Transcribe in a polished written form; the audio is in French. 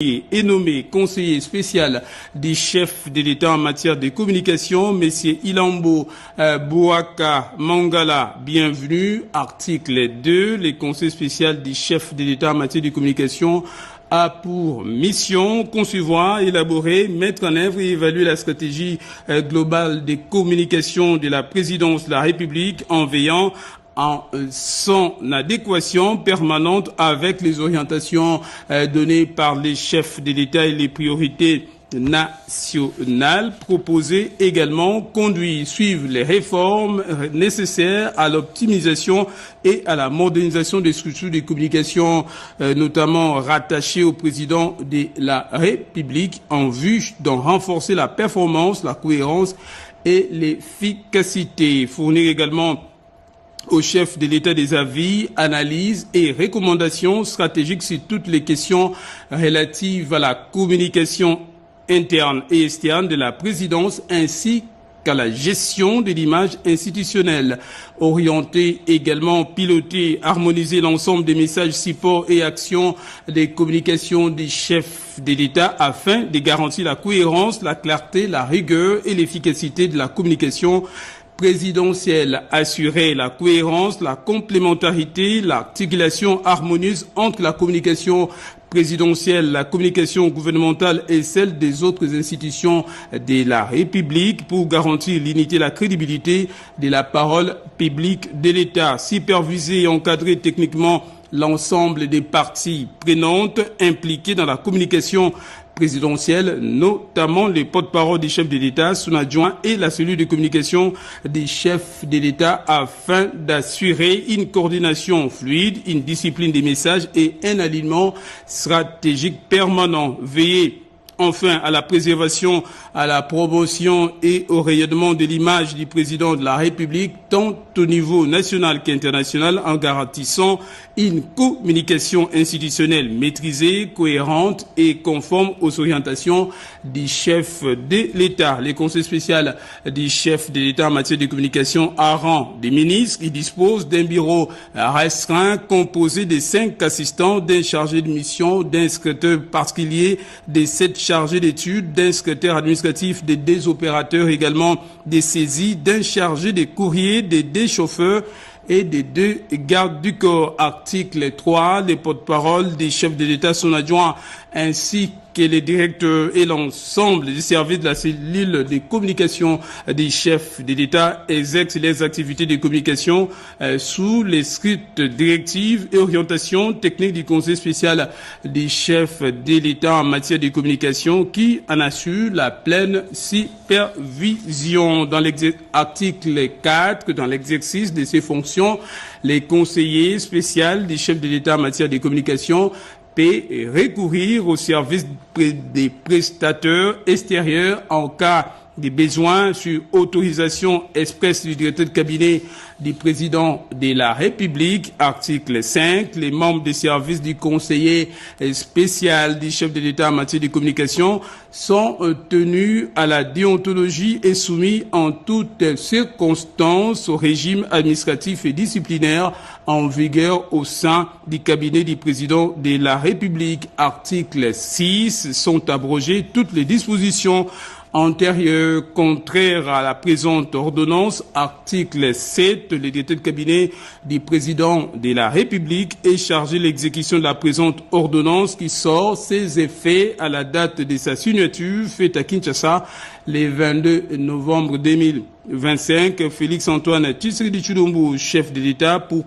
est nommé conseiller spécial des chefs de l'État en matière de communication, M. Ilambo Bouaka Mangala, bienvenue. Article 2, le conseil spécial des chefs de l'État en matière de communication a pour mission concevoir, élaborer, mettre en œuvre et évaluer la stratégie globale des communications de la présidence de la République en veillant en son adéquation permanente avec les orientations données par les chefs de l'État et les priorités nationales proposées également, conduire, suivre les réformes nécessaires à l'optimisation et à la modernisation des structures de communication, notamment rattachées au président de la République en vue d'en renforcer la performance, la cohérence et l'efficacité. Fournir également au chef de l'État des avis, analyses et recommandations stratégiques sur toutes les questions relatives à la communication interne et externe de la présidence ainsi qu'à la gestion de l'image institutionnelle. Orienter également, piloter, harmoniser l'ensemble des messages, supports et actions des communications des chefs de l'État afin de garantir la cohérence, la clarté, la rigueur et l'efficacité de la communication présidentielle, assurer la cohérence, la complémentarité, l'articulation harmonieuse entre la communication présidentielle, la communication gouvernementale et celle des autres institutions de la République pour garantir l'unité et la crédibilité de la parole publique de l'État. Superviser et encadrer techniquement l'ensemble des parties prenantes impliquées dans la communication présidentielle, notamment les porte-parole des chefs de l'État, son adjoint et la cellule de communication des chefs de l'État afin d'assurer une coordination fluide, une discipline des messages et un alignement stratégique permanent. Veiller enfin à la préservation, à la promotion et au rayonnement de l'image du président de la République, tant au niveau national qu'international, en garantissant une communication institutionnelle maîtrisée, cohérente et conforme aux orientations des chefs de l'État. Le conseil spécial des chefs de l'État en matière de communication a rang des ministres. Il dispose d'un bureau restreint composé de 5 assistants, d'un chargé de mission, d'un secrétaire particulier, de 7 chargés d'études, d'un secrétaire administratif, de 2 opérateurs également des saisies, d'un chargé de courrier, de 2 chauffeurs et des 2 gardes du corps. Article 3, les porte-parole des chefs de l'État, son adjoint, ainsi que les directeurs et l'ensemble des services de la cellule de communication des chefs de l'État exercent les activités de communication sous les strictes directives et orientations techniques du conseil spécial des chefs de l'État en matière de communication qui en assure la pleine supervision. Dans l'article 4, dans l'exercice de ses fonctions, les conseillers spéciaux des chefs de l'État en matière de communication peut recourir au service des prestateurs extérieurs en cas de besoin sur autorisation expresse du directeur de cabinet du président de la République. Article 5. Les membres des services du conseiller spécial du chef de l'État en matière de communication sont tenus à la déontologie et soumis en toutes circonstances au régime administratif et disciplinaire en vigueur au sein du cabinet du président de la République. Article 6. Sont abrogées toutes les dispositions antérieures contraires à la présente ordonnance. Article 7. Le directeur de cabinet du président de la République est chargé de l'exécution de la présente ordonnance qui sort ses effets à la date de sa signature faite à Kinshasa le 22 novembre 2025. Félix Antoine Tshisekedi Tshilombo, chef de l'État, pour